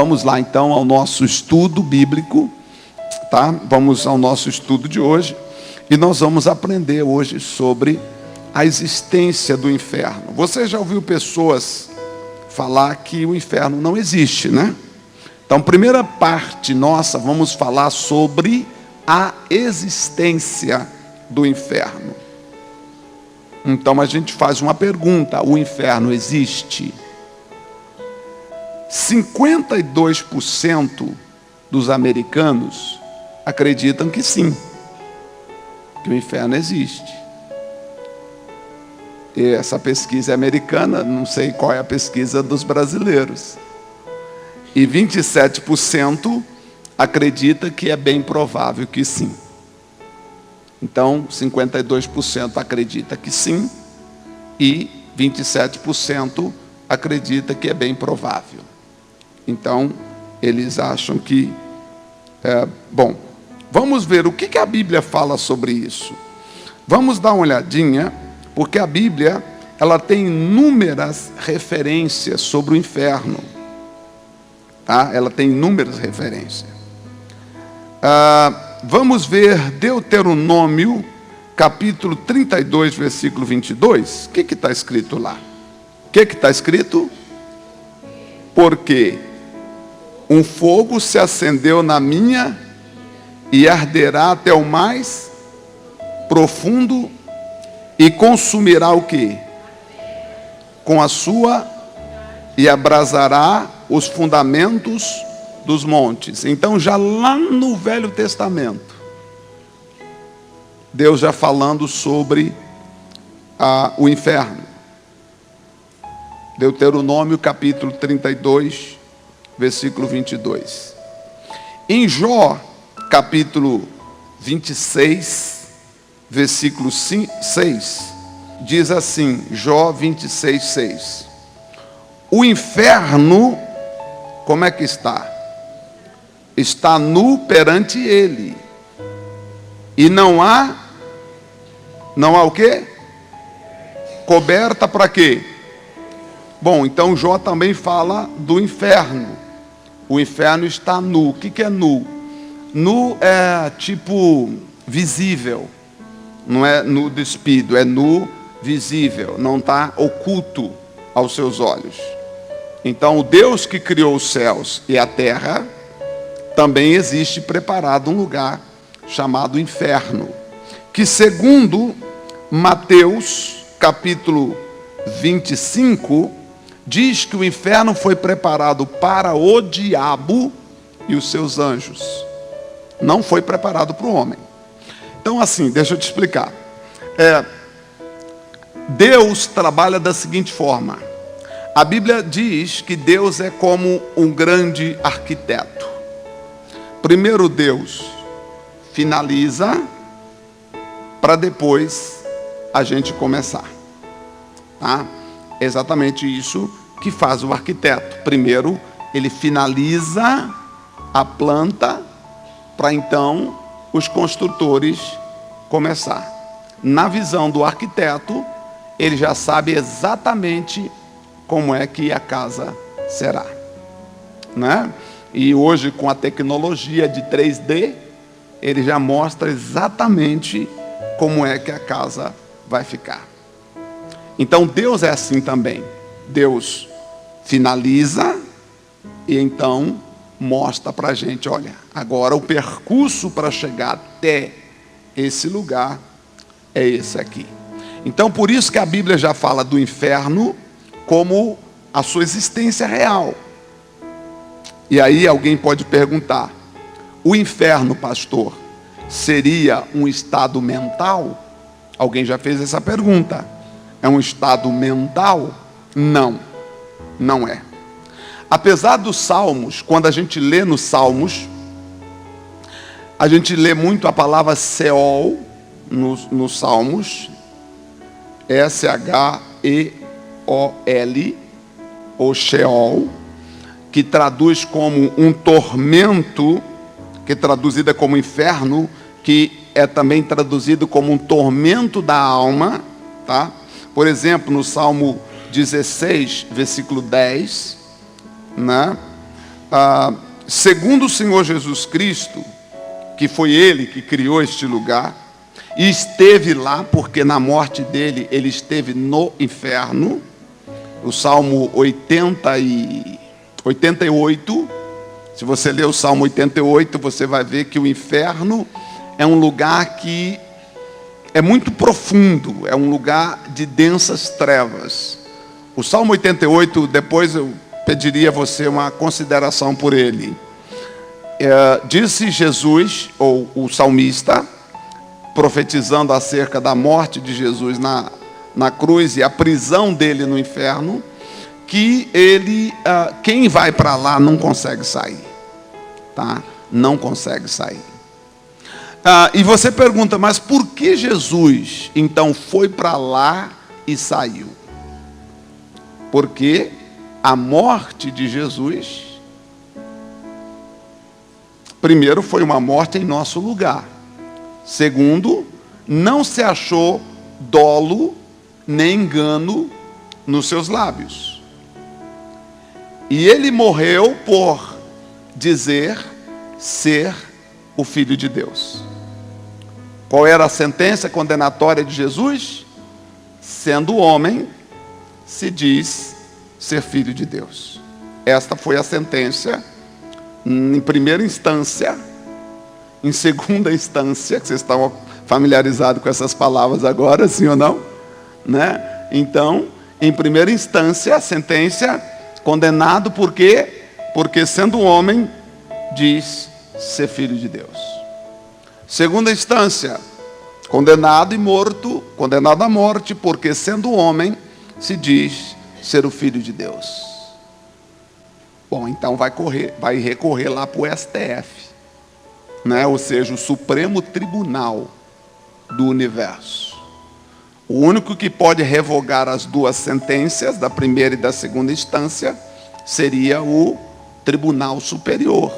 Vamos lá então ao nosso estudo bíblico, tá? Vamos ao nosso estudo de hoje e nós vamos aprender hoje sobre a existência do inferno. Você já ouviu pessoas falar que o inferno não existe, né? Então, primeira parte nossa, vamos falar sobre a existência do inferno. Então a gente faz uma pergunta: o inferno existe? 52% dos americanos acreditam que sim, que o inferno existe. E essa pesquisa é americana, não sei qual é a pesquisa dos brasileiros. E 27% acredita que é bem provável que sim. Então, 52% acredita que sim e 27% acredita que é bem provável. Então, eles acham que bom. Vamos ver o que a Bíblia fala sobre isso. Vamos dar uma olhadinha, porque a Bíblia ela tem inúmeras referências sobre o inferno. Tá? Ela tem inúmeras referências. Vamos ver Deuteronômio, capítulo 32, versículo 22. O que está escrito lá? O que está escrito? Porque um fogo se acendeu na minha e arderá até o mais profundo e consumirá o quê? Com a sua e abrasará os fundamentos dos montes. Então, já lá no Velho Testamento, Deus já falando sobre o inferno. Deuteronômio capítulo 32, versículo 22. Em Jó, capítulo 26, versículo 6, diz assim, Jó 26, 6. O inferno, como é que está? Está nu perante ele. E não há o quê? Coberta para quê? Bom, então Jó também fala do inferno. O inferno está nu. O que é nu? Nu é tipo visível. Não é nu despido, é nu visível. Não está oculto aos seus olhos. Então o Deus que criou os céus e a terra, também existe preparado um lugar chamado inferno. Que segundo Mateus capítulo 25, diz que o inferno foi preparado para o diabo e os seus anjos. Não foi preparado para o homem. Então assim, deixa eu te explicar. Deus trabalha da seguinte forma. A Bíblia diz que Deus é como um grande arquiteto. Primeiro Deus finaliza para depois a gente começar. Tá? É exatamente isso que faz o arquiteto. Primeiro, ele finaliza a planta para então os construtores começar. Na visão do arquiteto, ele já sabe exatamente como é que a casa será. Né? E hoje, com a tecnologia de 3D, ele já mostra exatamente como é que a casa vai ficar. Então Deus é assim também. Deus finaliza e então mostra para a gente, olha, agora o percurso para chegar até esse lugar é esse aqui. Então por isso que a Bíblia já fala do inferno como a sua existência real. E aí alguém pode perguntar, o inferno, pastor, seria um estado mental? Alguém já fez essa pergunta. É um estado mental? Não, não é. Apesar dos Salmos, quando a gente lê nos Salmos, a gente lê muito a palavra Seol nos Salmos, S-H-E-O-L, ou Sheol, que traduz como um tormento, que é traduzida como inferno, que é também traduzido como um tormento da alma, tá? Por exemplo, no Salmo 16, versículo 10, né? segundo o Senhor Jesus Cristo, que foi Ele que criou este lugar, e esteve lá, porque na morte dele, ele esteve no inferno. O Salmo 88, se você ler o Salmo 88, você vai ver que o inferno é um lugar que é muito profundo, é um lugar de densas trevas. O Salmo 88, depois eu pediria a você uma consideração por ele. Disse Jesus, ou o salmista, profetizando acerca da morte de Jesus na cruz e a prisão dele no inferno, que quem vai para lá não consegue sair, tá? Não consegue sair. E você pergunta, mas por que Jesus então foi para lá e saiu? Porque a morte de Jesus, primeiro, foi uma morte em nosso lugar. Segundo, não se achou dolo nem engano nos seus lábios. E ele morreu por dizer ser o Filho de Deus. Qual era a sentença condenatória de Jesus? Sendo homem, se diz ser Filho de Deus. Esta foi a sentença em primeira instância. Em segunda instância, que vocês estão familiarizados com essas palavras agora, sim ou não? Né? Então, em primeira instância, a sentença, condenado por quê? Porque sendo homem, diz ser filho de Deus. Segunda instância, condenado e morto, condenado à morte, porque sendo homem, se diz ser o Filho de Deus. Bom, então vai recorrer lá para o STF, né? Ou seja, o Supremo Tribunal do Universo. O único que pode revogar as duas sentenças, da primeira e da segunda instância, seria o Tribunal Superior.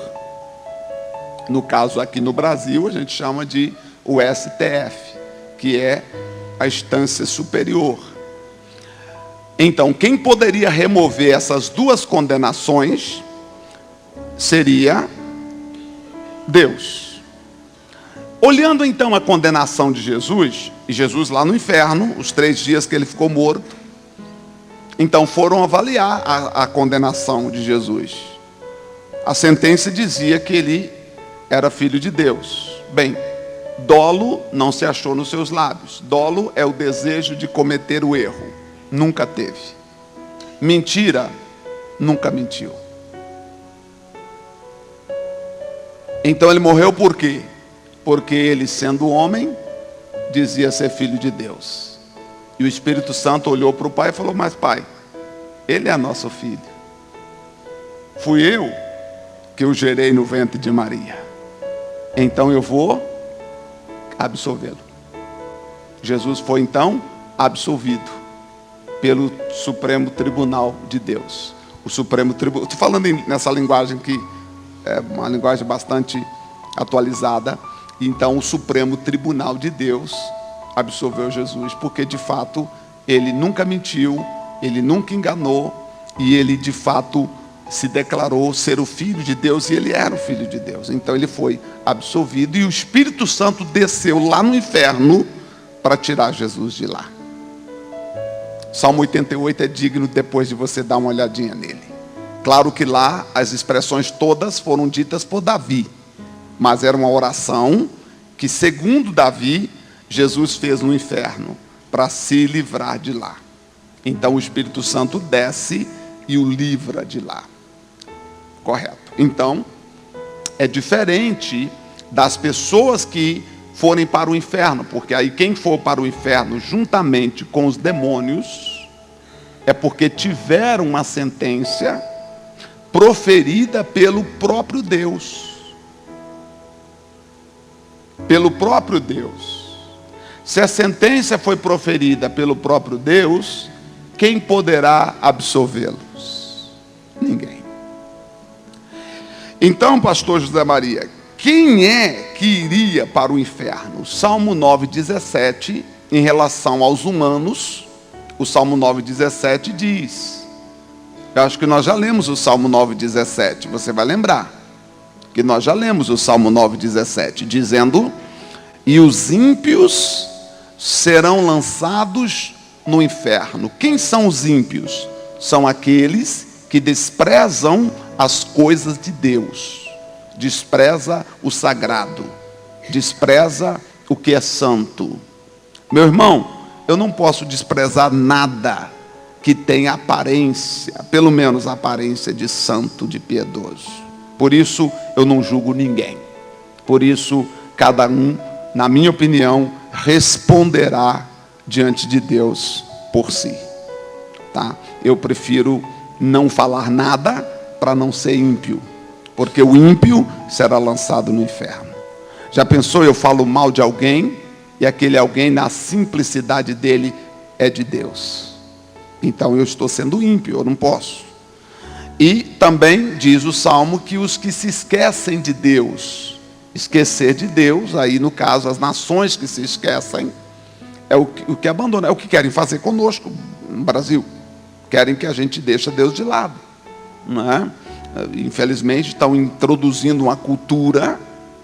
No caso aqui no Brasil, a gente chama de o STF, que é a instância superior. Então, quem poderia remover essas duas condenações seria Deus. Olhando então a condenação de Jesus, e Jesus lá no inferno, os 3 dias que ele ficou morto, então foram avaliar a condenação de Jesus. A sentença dizia que ele era filho de Deus. Bem, dolo não se achou nos seus lábios. Dolo é o desejo de cometer o erro. Nunca teve. Mentira, nunca mentiu. Então ele morreu por quê? Porque ele, sendo homem, dizia ser filho de Deus. E o Espírito Santo olhou para o Pai e falou, mas Pai, ele é nosso filho. Fui eu que o gerei no ventre de Maria. Então eu vou absolvê-lo. Jesus foi então absolvido pelo Supremo Tribunal de Deus. O Supremo Tribunal, estou falando nessa linguagem que é uma linguagem bastante atualizada. Então o Supremo Tribunal de Deus absolveu Jesus, porque de fato ele nunca mentiu, ele nunca enganou, e ele de fato se declarou ser o Filho de Deus, e ele era o Filho de Deus. Então ele foi absolvido, e o Espírito Santo desceu lá no inferno para tirar Jesus de lá. Salmo 88 é digno depois de você dar uma olhadinha nele. Claro que lá as expressões todas foram ditas por Davi, mas era uma oração que, segundo Davi, Jesus fez no inferno para se livrar de lá. Então o Espírito Santo desce e o livra de lá. Correto. Então, é diferente das pessoas que forem para o inferno, porque aí quem for para o inferno juntamente com os demônios é porque tiveram uma sentença proferida pelo próprio Deus. Pelo próprio Deus. Se a sentença foi proferida pelo próprio Deus, quem poderá absolvê-los? Ninguém. Então, pastor José Maria, quem é que iria para o inferno? Salmo 9,17, em relação aos humanos, o Salmo 9,17 diz: Eu acho que nós já lemos o Salmo 9,17. Você vai lembrar que nós já lemos o Salmo 9,17, dizendo: e os ímpios serão lançados no inferno. Quem são os ímpios? São aqueles que desprezam as coisas de Deus, despreza o sagrado, despreza o que é santo. Meu irmão, eu não posso desprezar nada que tenha aparência, pelo menos a aparência de santo, de piedoso. Por isso eu não julgo ninguém. Por isso cada um, na minha opinião, responderá diante de Deus por si, tá? Eu prefiro não falar nada para não ser ímpio, porque o ímpio será lançado no inferno. Já pensou, eu falo mal de alguém e aquele alguém, na simplicidade dele, é de Deus? Então eu estou sendo ímpio, eu não posso. E também diz o Salmo que os que se esquecem de Deus, esquecer de Deus, aí no caso as nações que se esquecem, é o que abandonam, é o que querem fazer conosco no Brasil. Querem que a gente deixe Deus de lado, não é? Infelizmente estão introduzindo uma cultura,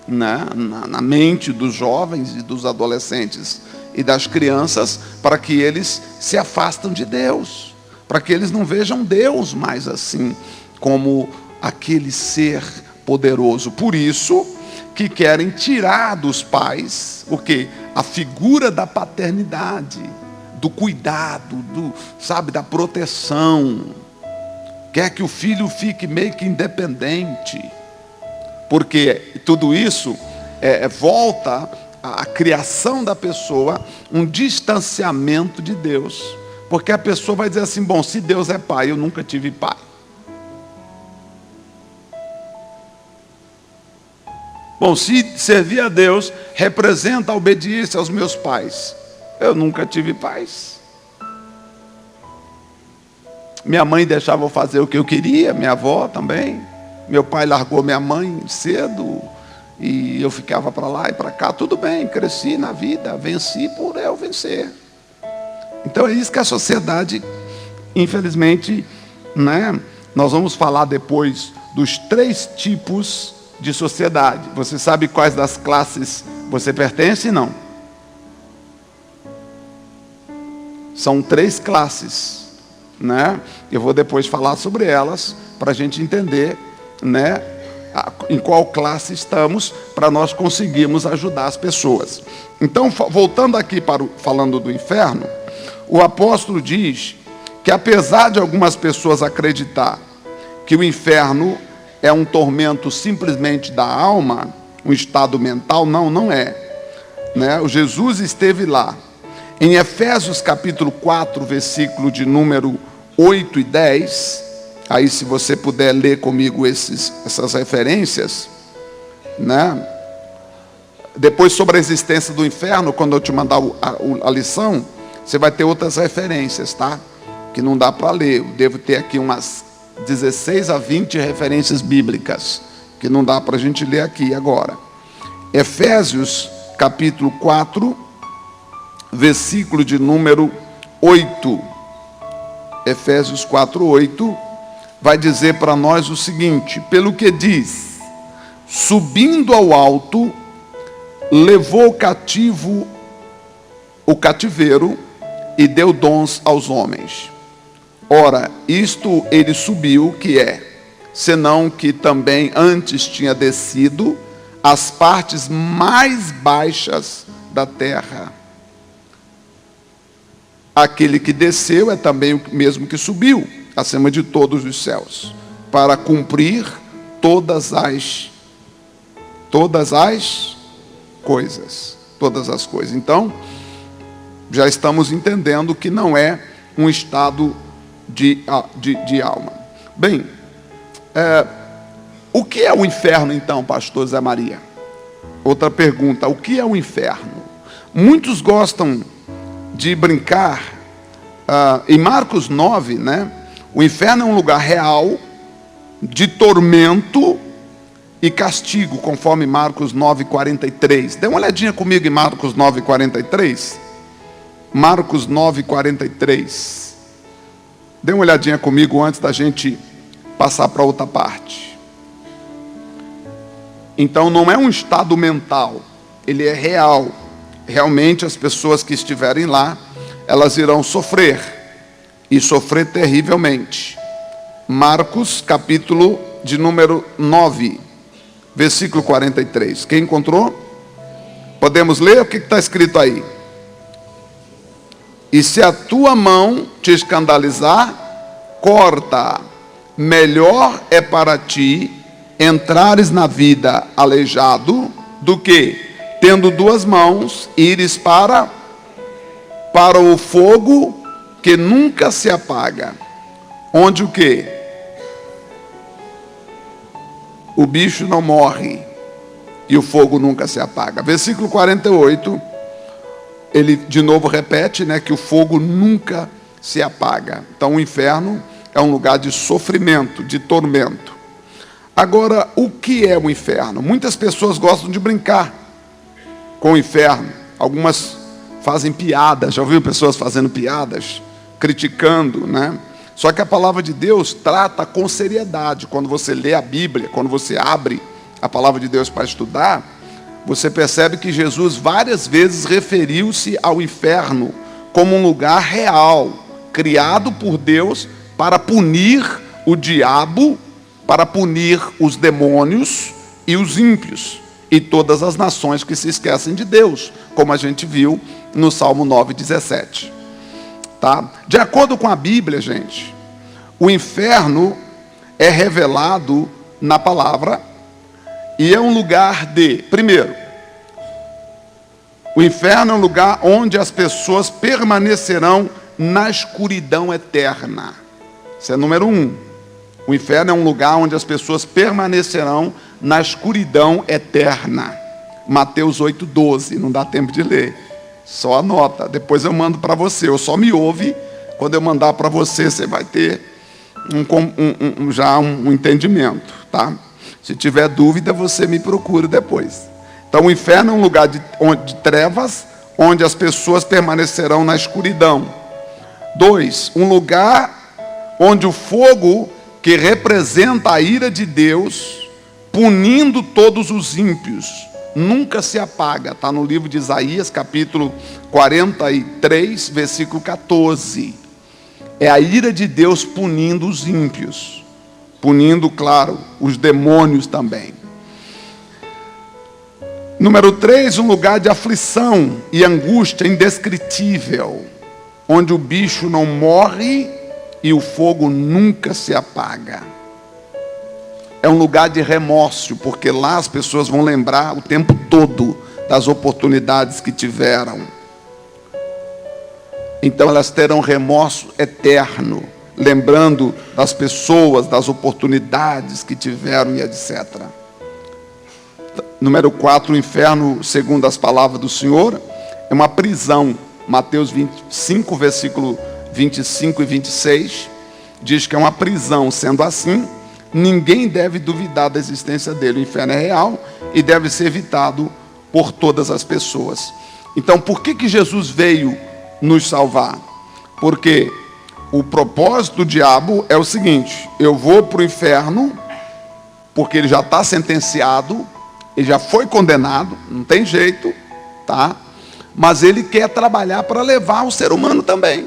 né, na mente dos jovens e dos adolescentes e das crianças, para que eles se afastem de Deus, para que eles não vejam Deus mais assim, como aquele ser poderoso. Por isso que querem tirar dos pais o quê? A figura da paternidade, do cuidado, sabe, da proteção. Quer que o filho fique meio que independente, porque tudo isso volta à criação da pessoa, um distanciamento de Deus, porque a pessoa vai dizer assim: bom, se Deus é pai, eu nunca tive pai. Bom, se servir a Deus representa a obediência aos meus pais, eu nunca tive pais. Minha mãe deixava eu fazer o que eu queria, minha avó também. Meu pai largou minha mãe cedo e eu ficava para lá e para cá. Tudo bem, cresci na vida, venci por eu vencer. Então é isso que a sociedade, infelizmente, né? Nós vamos falar depois dos 3 tipos de sociedade. Você sabe quais das classes você pertence? Não. São 3 classes, né? Eu vou depois falar sobre elas para a gente entender, né, em qual classe estamos, para nós conseguirmos ajudar as pessoas. Então, voltando aqui falando do inferno, o apóstolo diz que, apesar de algumas pessoas acreditar que o inferno é um tormento simplesmente da alma, um estado mental, não é, né? O Jesus esteve lá. Em Efésios capítulo 4, versículo de número 8 e 10, aí se você puder ler comigo essas referências, né? Depois sobre a existência do inferno, quando eu te mandar a lição, você vai ter outras referências, tá? Que não dá para ler. Eu devo ter aqui umas 16 a 20 referências bíblicas, que não dá para a gente ler aqui agora. Efésios capítulo 4, versículo de número 8. Efésios 4, 8, vai dizer para nós o seguinte: pelo que diz, subindo ao alto, levou cativo o cativeiro e deu dons aos homens. Ora, isto ele subiu, que é, senão que também antes tinha descido às partes mais baixas da terra. Aquele que desceu é também o mesmo que subiu acima de todos os céus, para cumprir todas as coisas. Então, já estamos entendendo que não é um estado de alma. Bem, o que é o inferno então, pastor Zé Maria? Outra pergunta: o que é o inferno? Muitos gostam de brincar, em Marcos 9, né? O inferno é um lugar real, de tormento e castigo, conforme Marcos 9, 43. Dê uma olhadinha comigo em Marcos 9, 43. Marcos 9, 43. Dê uma olhadinha comigo antes da gente passar para outra parte. Então não é um estado mental, ele é real. Realmente as pessoas que estiverem lá, elas irão sofrer, e sofrer terrivelmente. Marcos, capítulo de número 9, versículo 43. Quem encontrou? Podemos ler? O que está escrito aí? E se a tua mão te escandalizar, corta. Melhor é para ti entrares na vida aleijado do que, tendo duas mãos, ires para o fogo que nunca se apaga. Onde o quê? O bicho não morre e o fogo nunca se apaga. Versículo 48, ele de novo repete, né, que o fogo nunca se apaga. Então o inferno é um lugar de sofrimento, de tormento. Agora, o que é o inferno? Muitas pessoas gostam de brincar com o inferno. Algumas fazem piadas, já ouviu pessoas fazendo piadas, criticando, né? Só que a palavra de Deus trata com seriedade. Quando você lê a Bíblia, quando você abre a palavra de Deus para estudar, você percebe que Jesus várias vezes referiu-se ao inferno como um lugar real, criado por Deus para punir o diabo, para punir os demônios e os ímpios, e todas as nações que se esquecem de Deus, como a gente viu no Salmo 9:17. Tá? De acordo com a Bíblia, gente, o inferno é revelado na palavra, e é um lugar de, primeiro, o inferno é um lugar onde as pessoas permanecerão na escuridão eterna. Isso é número 1. O inferno é um lugar onde as pessoas permanecerão na escuridão eterna. Mateus 8:12, não dá tempo de ler. Só anota, depois eu mando para você. Ou só me ouve, quando eu mandar para você, você vai ter um entendimento, tá? Se tiver dúvida, você me procura depois. Então o inferno é um lugar de trevas, onde as pessoas permanecerão na escuridão. 2, um lugar onde o fogo, que representa a ira de Deus, punindo todos os ímpios, nunca se apaga. Está no livro de Isaías, capítulo 43, versículo 14. É a ira de Deus punindo os ímpios, punindo, claro, os demônios também. Número 3, um lugar de aflição e angústia indescritível, onde o bicho não morre e o fogo nunca se apaga. É um lugar de remorso, porque lá as pessoas vão lembrar o tempo todo das oportunidades que tiveram. Então elas terão remorso eterno, lembrando das pessoas, das oportunidades que tiveram e etc. Número 4, o inferno, segundo as palavras do Senhor, é uma prisão. Mateus 25, versículo 25 e 26, diz que é uma prisão. Sendo assim, ninguém deve duvidar da existência dele. O inferno é real e deve ser evitado por todas as pessoas. Então, por que Jesus veio nos salvar? Porque o propósito do diabo é o seguinte: eu vou para o inferno, porque ele já está sentenciado, ele já foi condenado, não tem jeito, tá? Mas ele quer trabalhar para levar o ser humano também.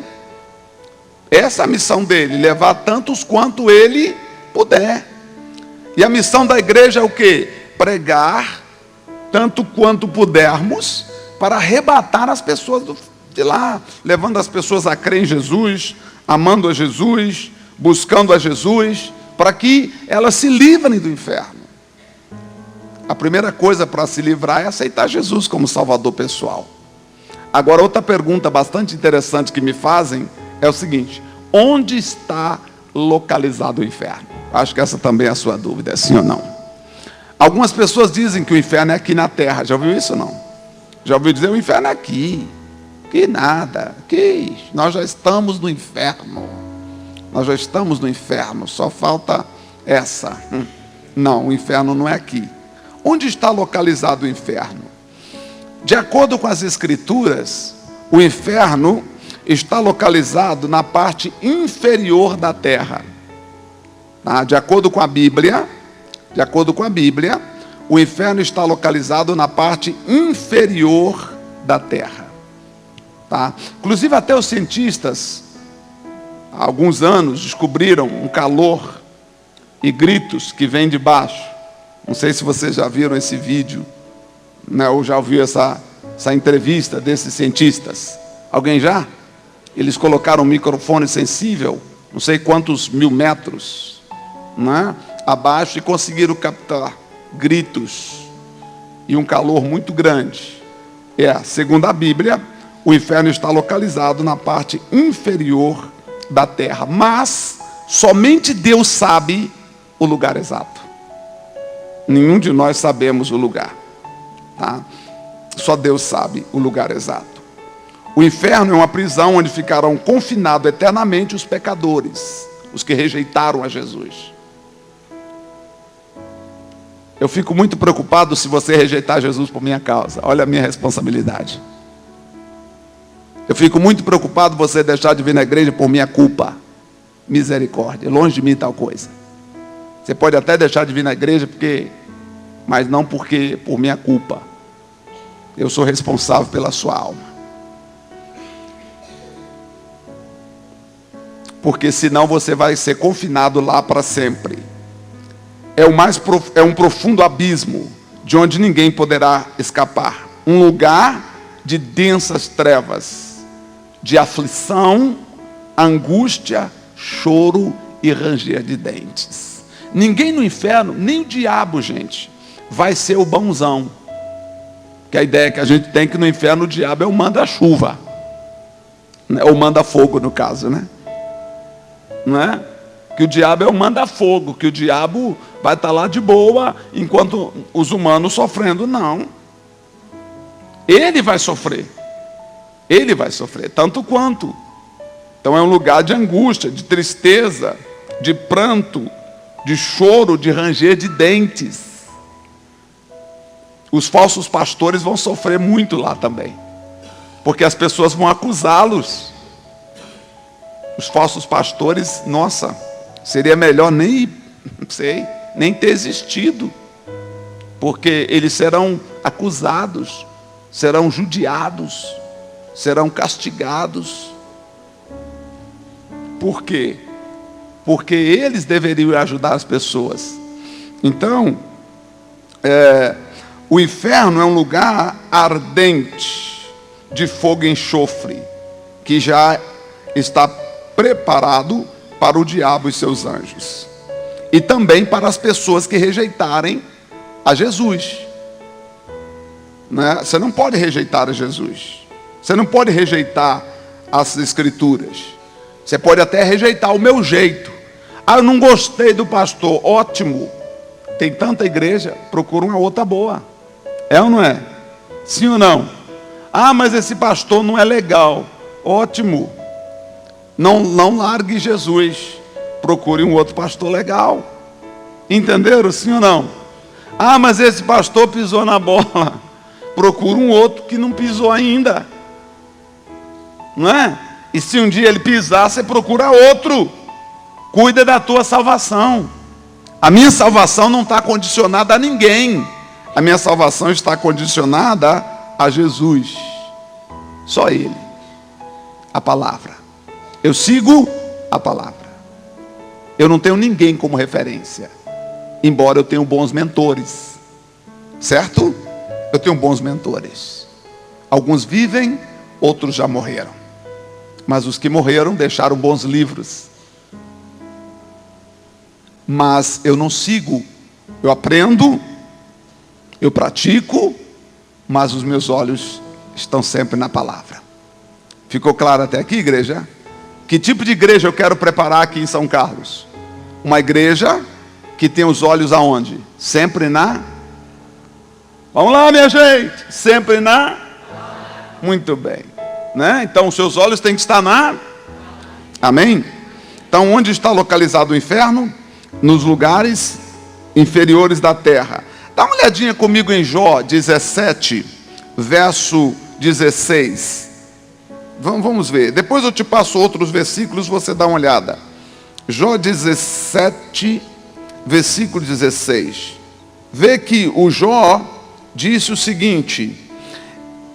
Essa é a missão dele, levar tantos quanto ele puder. E a missão da igreja é o quê? Pregar tanto quanto pudermos, para arrebatar as pessoas de lá, levando as pessoas a crer em Jesus, amando a Jesus, buscando a Jesus, para que elas se livrem do inferno. A primeira coisa para se livrar é aceitar Jesus como Salvador pessoal. Agora, outra pergunta bastante interessante que me fazem é o seguinte: onde está localizado o inferno? Acho que essa também é a sua dúvida, é sim ou não? Algumas pessoas dizem que o inferno é aqui na terra. Já ouviu isso ou não? Já ouviu dizer: o inferno é aqui? Que nada, que nós já estamos no inferno. Nós já estamos no inferno, só falta essa. Não, o inferno não é aqui. Onde está localizado o inferno? De acordo com as Escrituras, o inferno está localizado na parte inferior da terra. Tá? De acordo com a Bíblia, o inferno está localizado na parte inferior da terra. Tá? Inclusive até os cientistas, há alguns anos, descobriram um calor e gritos que vêm de baixo. Não sei se vocês já viram esse vídeo, né, ou já ouviu essa entrevista desses cientistas. Alguém já? Eles colocaram um microfone sensível, não sei quantos mil metros, né, abaixo, e conseguiram captar gritos e um calor muito grande. Segundo a Bíblia, o inferno está localizado na parte inferior da terra, mas somente Deus sabe o lugar exato. Nenhum de nós sabemos o lugar, tá? Só Deus sabe o lugar exato. O inferno é uma prisão onde ficarão confinados eternamente os pecadores, os que rejeitaram a Jesus. Eu fico muito preocupado se você rejeitar Jesus por minha causa. Olha a minha responsabilidade. Eu fico muito preocupado você deixar de vir na igreja por minha culpa. Misericórdia, longe de mim tal coisa. Você pode até deixar de vir na igreja mas não por minha culpa. Eu sou responsável pela sua alma. Porque senão você vai ser confinado lá para sempre. É um profundo abismo, de onde ninguém poderá escapar. Um lugar de densas trevas, de aflição, angústia, choro e ranger de dentes. Ninguém no inferno, nem o diabo, gente, vai ser o bonzão. Que a ideia que a gente tem que no inferno o diabo é o manda-chuva, né? Ou manda-fogo, no caso, né? Não é? Que o diabo é o manda-fogo, que o diabo vai estar lá de boa, enquanto os humanos sofrendo. Não. Ele vai sofrer. Ele vai sofrer, tanto quanto. Então é um lugar de angústia, de tristeza, de pranto, de choro, de ranger de dentes. Os falsos pastores vão sofrer muito lá também, porque as pessoas vão acusá-los. Os falsos pastores, nossa, seria melhor nem ter existido, porque eles serão acusados, serão judiados, serão castigados. Por quê? Porque eles deveriam ajudar as pessoas. Então, o inferno é um lugar ardente, de fogo e enxofre, que já está preparado para o diabo e seus anjos. E também para as pessoas que rejeitarem a Jesus. Né? Você não pode rejeitar a Jesus. Você não pode rejeitar as Escrituras. Você pode até rejeitar o meu jeito. Ah, eu não gostei do pastor. Ótimo. Tem tanta igreja, procura uma outra boa. É ou não é? Sim ou não? Ah, mas esse pastor não é legal. Ótimo. Não largue Jesus. Procure um outro pastor legal. Entenderam? Sim ou não? Ah, mas esse pastor pisou na bola. Procure um outro que não pisou ainda. Não é? E se um dia ele pisar, você procura outro. Cuida da tua salvação. A minha salvação não está condicionada a ninguém. A minha salvação está condicionada a Jesus. Só Ele. A palavra. Eu sigo a palavra. Eu não tenho ninguém como referência. Embora eu tenha bons mentores. Certo? Eu tenho bons mentores. Alguns vivem, outros já morreram. Mas os que morreram deixaram bons livros. Mas eu não sigo. Eu aprendo, eu pratico, mas os meus olhos estão sempre na palavra. Ficou claro até aqui, igreja? Que tipo de igreja eu quero preparar aqui em São Carlos? Uma igreja que tem os olhos aonde? Sempre na... Vamos lá, minha gente. Sempre na... Muito bem. Né? Então os seus olhos têm que estar na... Amém? Então onde está localizado o inferno? Nos lugares inferiores da terra. Dá uma olhadinha comigo em Jó 17, verso 16. Vamos ver. Depois eu te passo outros versículos, você dá uma olhada. Jó 17, versículo 16. Vê que o Jó disse o seguinte,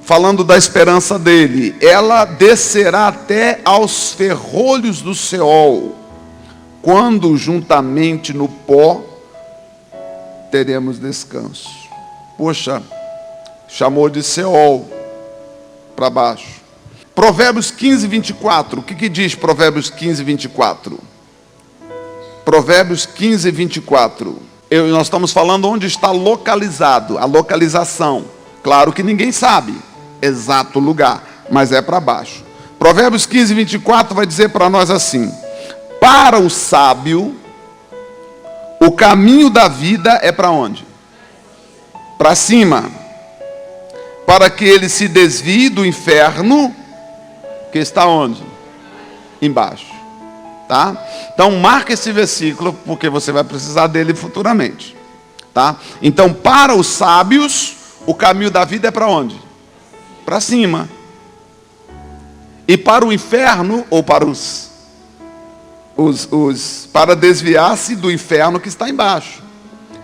falando da esperança dele: ela descerá até aos ferrolhos do Seol, quando juntamente no pó teremos descanso. Poxa, chamou de Seol para baixo. Provérbios 15, 24. O que diz Provérbios 15, 24? Provérbios 15, 24. Nós estamos falando onde está localizado, a localização. Claro que ninguém sabe exato lugar, mas é para baixo. Provérbios 15, 24 vai dizer para nós assim: para o sábio, o caminho da vida é para onde? Para cima. Para que ele se desvie do inferno, que está onde? Embaixo. Tá? Então marca esse versículo, porque você vai precisar dele futuramente. Tá? Então, para os sábios, o caminho da vida é para onde? Para cima. E para o inferno, ou para para desviar-se do inferno que está embaixo.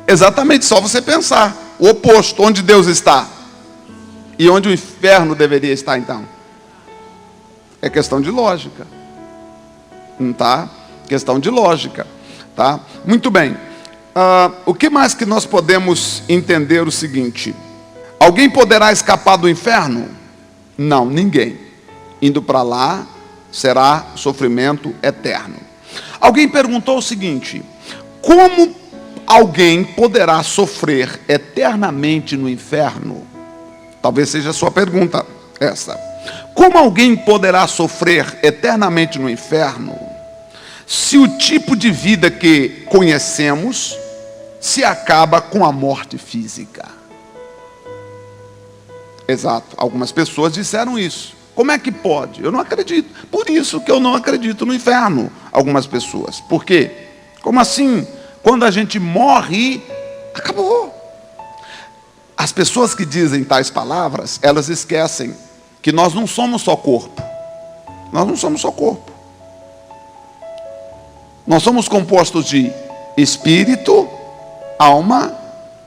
Exatamente, só você pensar. O oposto, onde Deus está. E onde o inferno deveria estar então? É questão de lógica. Não tá? Questão de lógica. Tá? Muito bem. O que mais que nós podemos entender o seguinte? Alguém poderá escapar do inferno? Não, ninguém. Indo para lá, será sofrimento eterno. Alguém perguntou o seguinte: como alguém poderá sofrer eternamente no inferno? Talvez seja a sua pergunta essa. Como alguém poderá sofrer eternamente no inferno, se o tipo de vida que conhecemos se acaba com a morte física? Exato, algumas pessoas disseram isso. Como é que pode? Eu não acredito. Por isso que eu não acredito no inferno. Algumas pessoas. Por quê? Como assim? Quando a gente morre, acabou. As pessoas que dizem tais palavras, elas esquecem que nós não somos só corpo. Nós não somos só corpo. Nós somos compostos de espírito, alma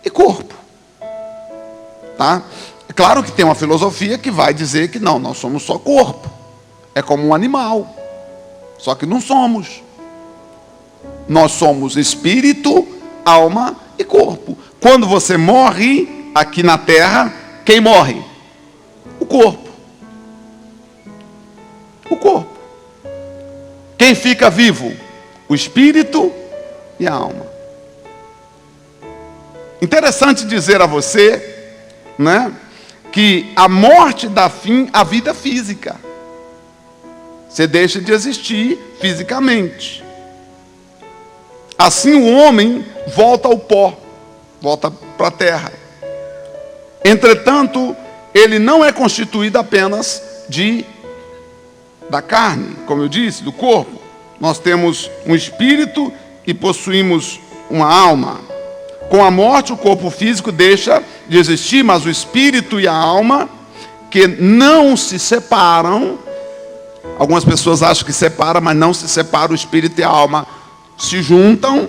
e corpo. Tá? É claro que tem uma filosofia que vai dizer que não, nós somos só corpo. É como um animal. Só que não somos. Nós somos espírito, alma e corpo. Quando você morre aqui na terra, quem morre? O corpo. O corpo. Quem fica vivo? O espírito e a alma. Interessante dizer a você, né, que a morte dá fim à vida física. Você deixa de existir fisicamente. Assim o homem volta ao pó, volta para a terra. Entretanto, ele não é constituído apenas da carne, como eu disse, do corpo. Nós temos um espírito e possuímos uma alma. Com a morte, o corpo físico deixa de existir, mas o espírito e a alma, que não se separam, algumas pessoas acham que separam, mas não se separam, o espírito e a alma se juntam,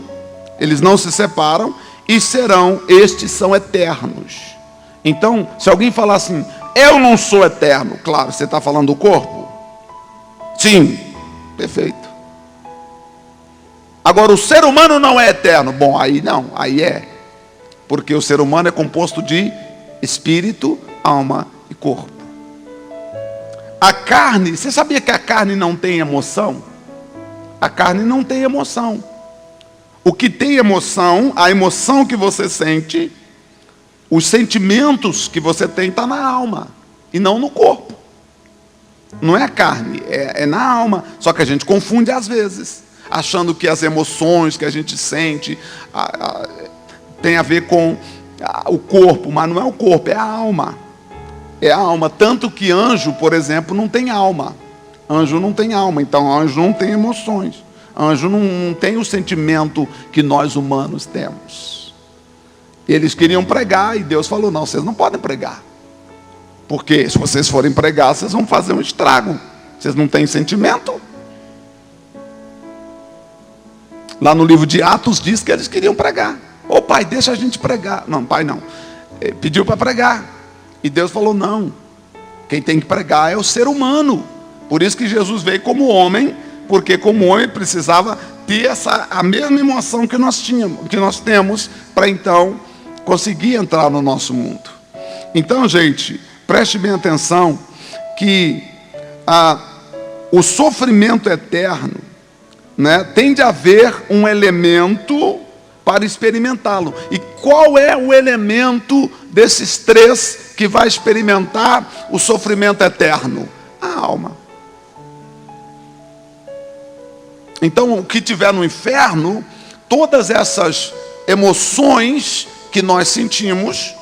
eles não se separam, e estes são eternos. Então, se alguém falar assim, eu não sou eterno, claro, você está falando do corpo? Sim, perfeito. Agora, o ser humano não é eterno. Bom, aí não, aí é. Porque o ser humano é composto de espírito, alma e corpo. A carne, você sabia que a carne não tem emoção? A carne não tem emoção. O que tem emoção, a emoção que você sente, os sentimentos que você tem, está na alma e não no corpo. Não é a carne, é na alma. Só que a gente confunde às vezes, achando que as emoções que a gente sente tem a ver com o corpo, mas não é o corpo, é a alma. É a alma. Tanto que anjo, por exemplo, não tem alma. Anjo não tem alma, então anjo não tem emoções. Anjo não tem o sentimento que nós humanos temos. Eles queriam pregar e Deus falou, não, vocês não podem pregar. Porque se vocês forem pregar, vocês vão fazer um estrago. Vocês não têm sentimento? Lá no livro de Atos diz que eles queriam pregar. Ô pai, deixa a gente pregar. Não, pai não. Pediu para pregar. E Deus falou, não. Quem tem que pregar é o ser humano. Por isso que Jesus veio como homem, porque como homem precisava ter a mesma emoção que nós temos, para então conseguir entrar no nosso mundo. Então, gente, preste bem atenção que o sofrimento eterno, né, tem de haver um elemento para experimentá-lo. E qual é o elemento desses três que vai experimentar o sofrimento eterno? A alma. Então, o que tiver no inferno, todas essas emoções que nós sentimos,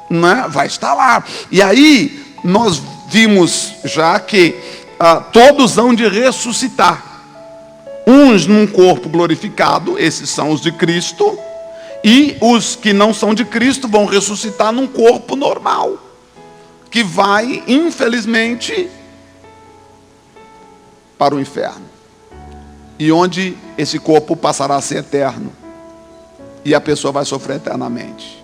né, vai estar lá. E aí, nós vimos já que todos hão de ressuscitar. Uns num corpo glorificado, esses são os de Cristo, e os que não são de Cristo vão ressuscitar num corpo normal, que vai, infelizmente, para o inferno. E onde esse corpo passará a ser eterno, e a pessoa vai sofrer eternamente.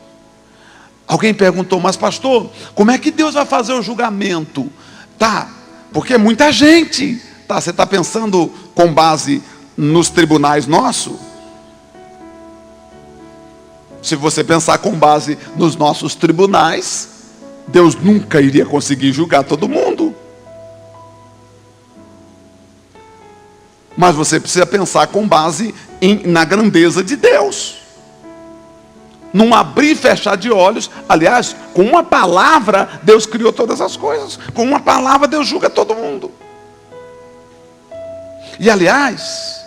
Alguém perguntou, mas pastor, como é que Deus vai fazer o julgamento? Tá, porque é muita gente. Tá, você está pensando com base nos tribunais nossos? Se você pensar com base nos nossos tribunais, Deus nunca iria conseguir julgar todo mundo. Mas você precisa pensar com base na grandeza de Deus. Num abrir e fechar de olhos. Aliás, com uma palavra Deus criou todas as coisas. Com uma palavra Deus julga todo mundo. E aliás,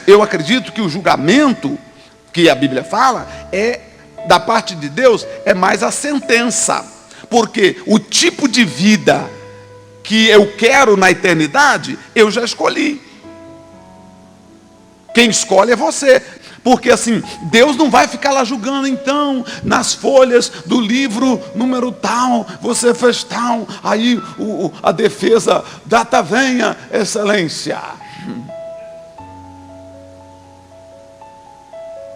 eu acredito que o julgamento que a Bíblia fala da parte de Deus, é mais a sentença. Porque o tipo de vida que eu quero na eternidade, eu já escolhi. Quem escolhe é você. Porque assim, Deus não vai ficar lá julgando, então, nas folhas do livro número tal, você fez tal, aí a defesa, data venha, excelência.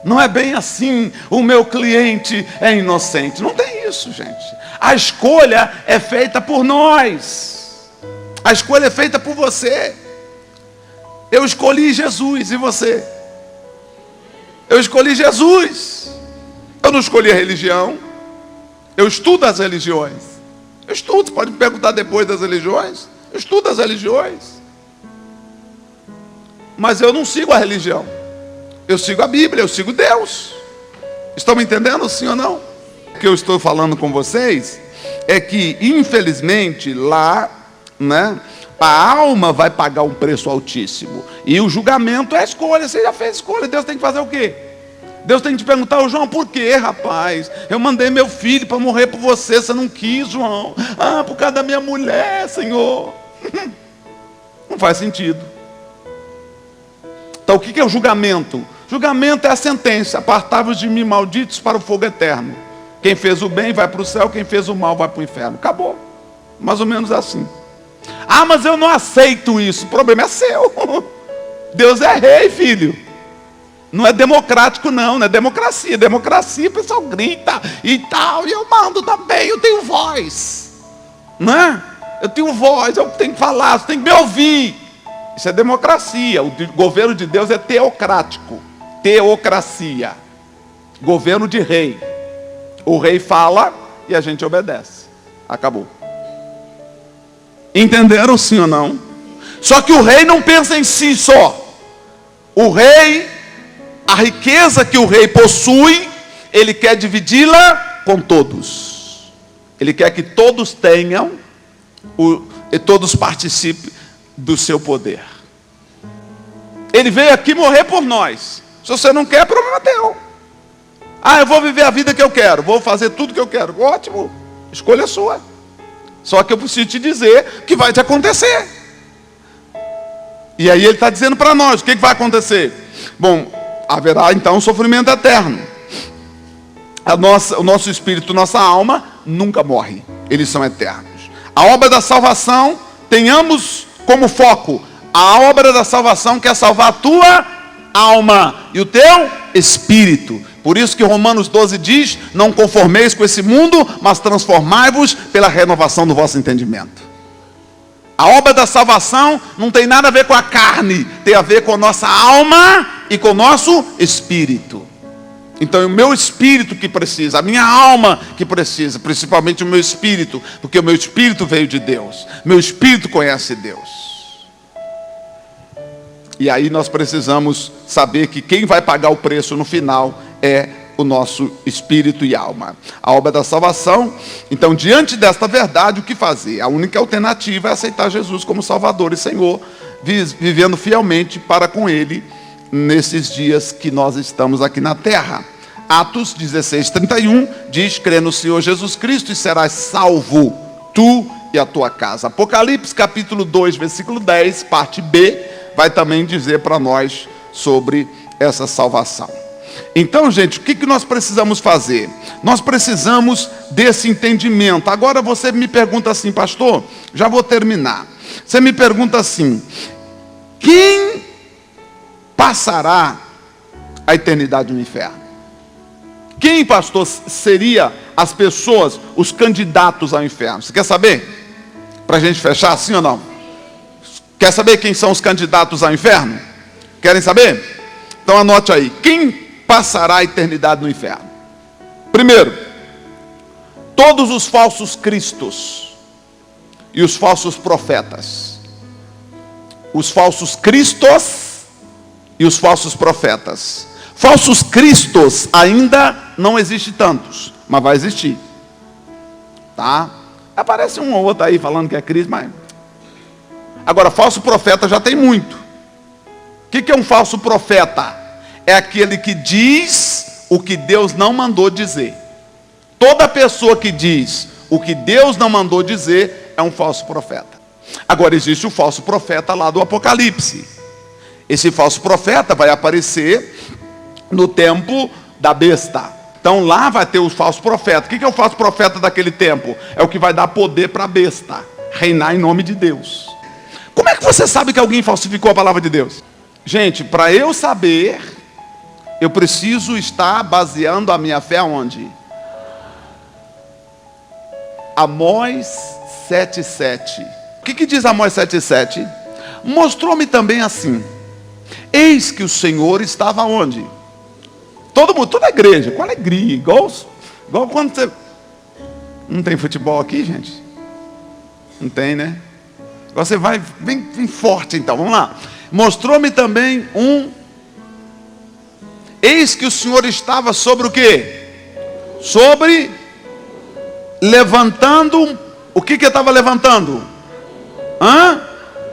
Não é bem assim, o meu cliente é inocente. Não tem isso, gente. A escolha é feita por nós. A escolha é feita por você. Eu escolhi Jesus, e você? Eu escolhi Jesus. Eu não escolhi a religião. Eu estudo as religiões. Eu estudo, você pode me perguntar depois das religiões. Eu estudo as religiões. Mas eu não sigo a religião. Eu sigo a Bíblia, eu sigo Deus. Estão me entendendo, sim ou não? O que eu estou falando com vocês é que, infelizmente, lá, né, a alma vai pagar um preço altíssimo. E o julgamento é a escolha. Você já fez escolha, Deus tem que fazer o quê? Deus tem que te perguntar, ô João, por quê, rapaz? Eu mandei meu filho para morrer por você, você não quis, João. Ah, por causa da minha mulher, Senhor. Não faz sentido. Então, o que é o julgamento? Julgamento é a sentença. Apartai-vos de mim, malditos, para o fogo eterno. Quem fez o bem vai para o céu, quem fez o mal vai para o inferno. Acabou. Mais ou menos assim. Ah, mas eu não aceito isso. O problema é seu. Deus é rei, filho. Não é democrático, não é democracia. Democracia, o pessoal grita e tal. E eu mando também, eu tenho voz. Não é? Eu tenho voz, eu tenho que falar, você tem que me ouvir. Isso é democracia. O governo de Deus é teocrático. Teocracia. Governo de rei. O rei fala e a gente obedece. Acabou. Entenderam, sim ou não? Só que o rei não pensa em si só. O rei, a riqueza que o rei possui, ele quer dividi-la com todos. Ele quer que todos tenham e todos participem do seu poder. Ele veio aqui morrer por nós. Se você não quer, problema teu. Ah, eu vou viver a vida que eu quero, vou fazer tudo que eu quero. Ótimo, escolha sua. Só que eu preciso te dizer que vai te acontecer. E aí ele está dizendo para nós, o que vai acontecer? Bom, haverá então um sofrimento eterno. O nosso espírito, nossa alma, nunca morre. Eles são eternos. A obra da salvação tenhamos como foco a obra da salvação, que é salvar a tua alma e o teu espírito. Por isso que Romanos 12 diz: não conformeis com esse mundo, mas transformai-vos pela renovação do vosso entendimento. A obra da salvação não tem nada a ver com a carne, tem a ver com a nossa alma e com o nosso espírito. Então é o meu espírito que precisa, a minha alma que precisa, principalmente o meu espírito, porque o meu espírito veio de Deus, meu espírito conhece Deus. E aí nós precisamos saber que quem vai pagar o preço no final é o nosso espírito e alma. A obra da salvação. Então, diante desta verdade, o que fazer? A única alternativa é aceitar Jesus como Salvador e Senhor, vivendo fielmente para com Ele nesses dias que nós estamos aqui na terra. Atos 16:31 diz: crê no Senhor Jesus Cristo e serás salvo, tu e a tua casa. Apocalipse capítulo 2, versículo 10, parte B, vai também dizer para nós sobre essa salvação. Então, gente, o que nós precisamos fazer? Nós precisamos desse entendimento. Agora você me pergunta assim: pastor, já vou terminar. Você me pergunta assim: quem passará a eternidade no inferno? Quem, pastor, seria as pessoas, os candidatos ao inferno? Você quer saber? Para a gente fechar, sim ou não? Quer saber quem são os candidatos ao inferno? Querem saber? Então anote aí: quem passará a eternidade no inferno? Primeiro, todos os falsos cristos e os falsos profetas. Os falsos cristos e os falsos profetas. Falsos cristos ainda não existe tantos, mas vai existir, tá? Aparece um ou outro aí falando que é Cristo, mas... Agora, falso profeta já tem muito. O que é um falso profeta? É aquele que diz o que Deus não mandou dizer. Toda pessoa que diz o que Deus não mandou dizer é um falso profeta. Agora, existe o falso profeta lá do Apocalipse. Esse falso profeta vai aparecer no tempo da besta. Então lá vai ter o falso profeta. O que é o falso profeta daquele tempo? É o que vai dar poder para a besta reinar em nome de Deus. Como é que você sabe que alguém falsificou a palavra de Deus? Gente, para eu saber, eu preciso estar baseando a minha fé onde? Amós 7:7. O que diz Amós 7:7? Mostrou-me também assim: eis que o Senhor estava onde? Todo mundo, toda a igreja, com alegria, igual quando você... Não tem futebol aqui, gente? Não tem, né? Agora você vai bem forte então, vamos lá. Mostrou-me também eis que o Senhor estava sobre o quê? Sobre, levantando, o que ele estava levantando?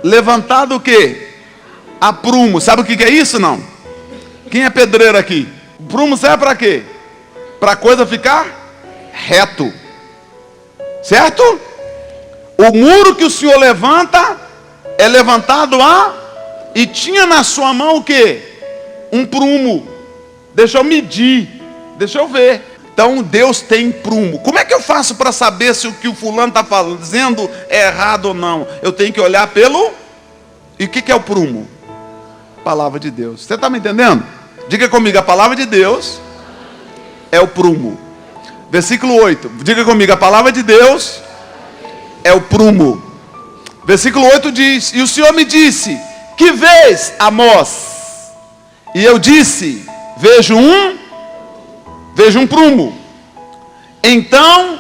Levantado o quê? A prumo. Sabe o que é isso, não? Quem é pedreiro aqui? O prumo serve para quê? Para a coisa ficar reto, certo? O muro que o Senhor levanta é levantado e tinha na sua mão o quê? Um prumo. Deixa eu medir, deixa eu ver. Então Deus tem prumo. Como é que eu faço para saber se o que o fulano está fazendo é errado ou não? Eu tenho que olhar pelo... E o que é o prumo? Palavra de Deus. Você está me entendendo? Diga comigo: a palavra de Deus é o prumo. Versículo 8. Diga comigo: a palavra de Deus é o prumo. Versículo 8 diz: e o Senhor me disse: que vês, Amós? E eu disse: vejo um prumo. Então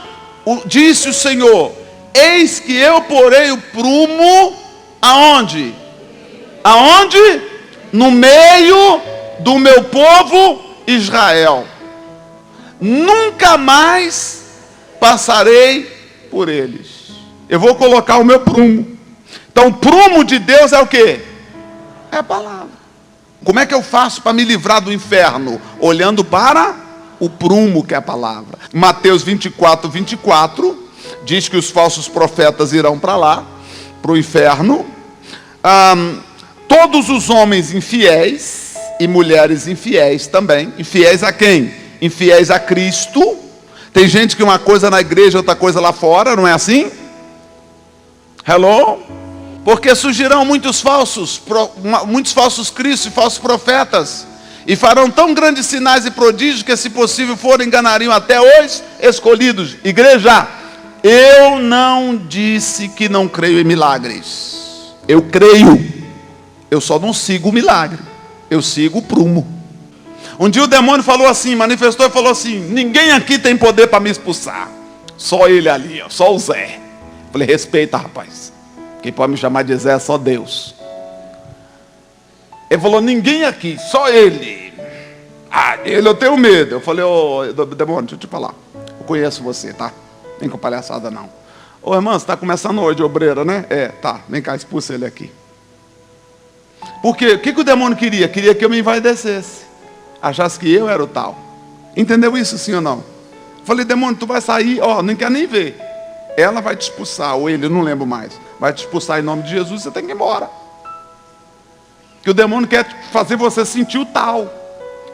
disse o Senhor: eis que eu porei o prumo aonde? Aonde? No meio do meu povo Israel. Nunca mais passarei por eles. Eu vou colocar o meu prumo. Então o prumo de Deus é o quê? É a palavra. Como é que eu faço para me livrar do inferno? Olhando para o prumo, que é a palavra. Mateus 24:24 diz que os falsos profetas irão para lá, para o inferno. Todos os homens infiéis e mulheres infiéis também. Infiéis a quem? Infiéis a Cristo. Tem gente que uma coisa na igreja, outra coisa lá fora, não é assim? Hello? Porque surgirão muitos falsos cristos e falsos profetas, e farão tão grandes sinais e prodígios que, se possível for, enganariam até os escolhidos. Igreja, eu não disse que não creio em milagres. Eu creio. Eu só não sigo o milagre. Eu sigo o prumo. Um dia o demônio falou assim, manifestou e falou assim: ninguém aqui tem poder para me expulsar. Só ele ali, ó, só o Zé. Falei: respeita, rapaz. Quem pode me chamar de Zé é só Deus. Ele falou: ninguém aqui, só ele. Ah, ele eu tenho medo. Eu falei: ô demônio, deixa eu te falar. Eu conheço você, tá? Nem com palhaçada não. Ô irmão, você está começando hoje, obreira, né? É, tá. Vem cá, expulsa ele aqui. Por quê? O que o demônio queria? Queria que eu me envaidecesse. Achasse que eu era o tal. Entendeu isso, sim ou não? Eu falei: demônio, tu vai sair, ó, não quer nem ver. Ela vai te expulsar, ou ele, eu não lembro mais. Vai te expulsar em nome de Jesus, você tem que ir embora. Que o demônio quer fazer você sentir o tal.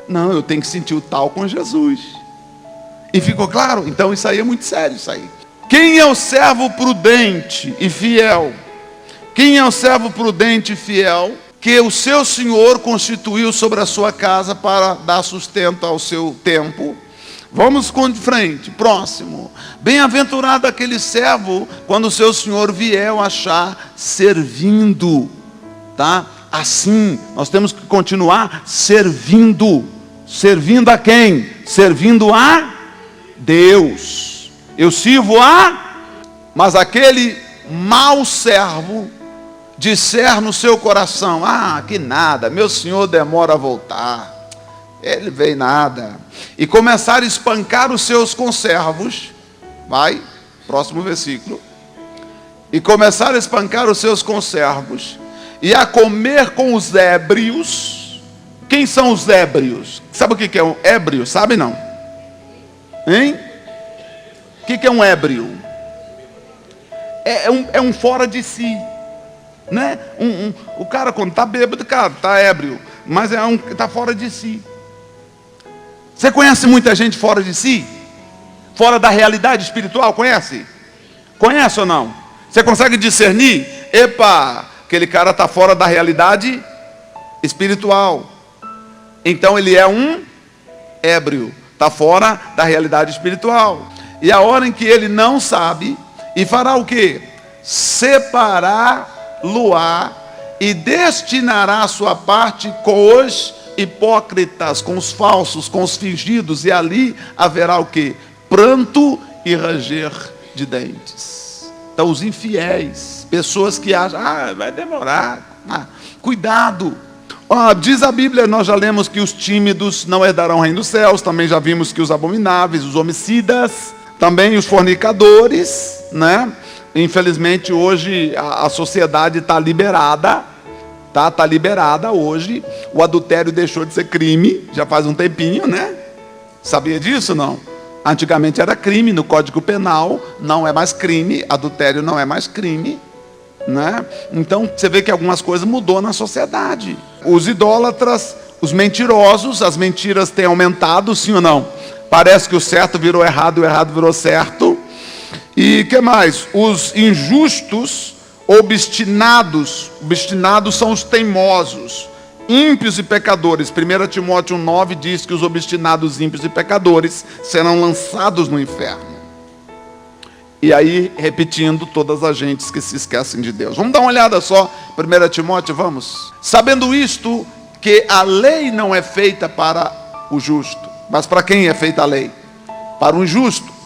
Não, eu tenho que sentir o tal com Jesus. E ficou claro? Então isso aí é muito sério, isso aí. Quem é o servo prudente e fiel? Quem é o servo prudente e fiel que o seu Senhor constituiu sobre a sua casa para dar sustento ao seu tempo? Vamos com de frente, próximo. Bem-aventurado aquele servo quando o seu Senhor vier o achar servindo, tá? Assim, nós temos que continuar servindo. Servindo a quem? Servindo a Deus. Eu sirvo mas aquele mau servo disser no seu coração: ah, que nada, meu senhor demora a voltar, ele veio nada, e começar a espancar os seus conservos. Vai, próximo versículo. E começar a espancar os seus conservos, e a comer com os ébrios. Quem são os ébrios? Sabe o que é um ébrio? Sabe não? Hein? O que é um ébrio? É um fora de si, né? O cara, quando está bêbado, cara, está ébrio, mas está fora de si. Você conhece muita gente fora de si? Fora da realidade espiritual, conhece? Conhece ou não? Você consegue discernir? Epa, aquele cara está fora da realidade espiritual. Então ele é um ébrio, está fora da realidade espiritual. E a hora em que ele não sabe, e fará o quê? Separar-lo-á e destinará a sua parte com os hipócritas, com os falsos, com os fingidos, e ali haverá o quê? Pranto e ranger de dentes. Então os infiéis, pessoas que acham: ah, vai demorar, cuidado. Diz a Bíblia, nós já lemos que os tímidos não herdarão o reino dos céus. Também já vimos que os abomináveis, os homicidas, também os fornicadores, né? Infelizmente hoje a sociedade está liberada, está liberada hoje. O adultério deixou de ser crime, já faz um tempinho, né? Sabia disso, não? Antigamente era crime, no Código Penal não é mais crime, adultério não é mais crime, né? Então você vê que algumas coisas mudou na sociedade. Os idólatras, os mentirosos, as mentiras têm aumentado, sim ou não? Parece que o certo virou errado, o errado virou certo. E que mais? Os injustos, obstinados são os teimosos, ímpios e pecadores. 1 Timóteo 1,9 diz que os obstinados, ímpios e pecadores serão lançados no inferno. E aí, repetindo, todas as gentes que se esquecem de Deus. Vamos dar uma olhada só, 1 Timóteo, vamos? Sabendo isto, que a lei não é feita para o justo. Mas para quem é feita a lei? Para o injusto.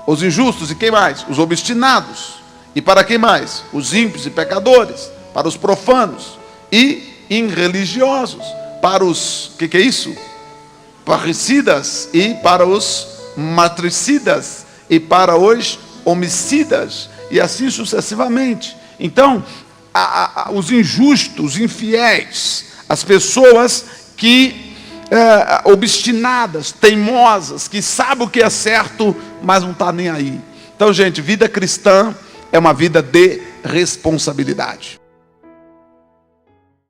Os injustos e quem mais? Os obstinados. E para quem mais? Os ímpios e pecadores. Para os profanos e irreligiosos. Para os, o que é isso? Parricidas e para os matricidas e para os homicidas, e assim sucessivamente. Então, os injustos, os infiéis, as pessoas que obstinadas, teimosas, que sabem o que é certo, mas não está nem aí. Então, gente, vida cristã é uma vida de responsabilidade.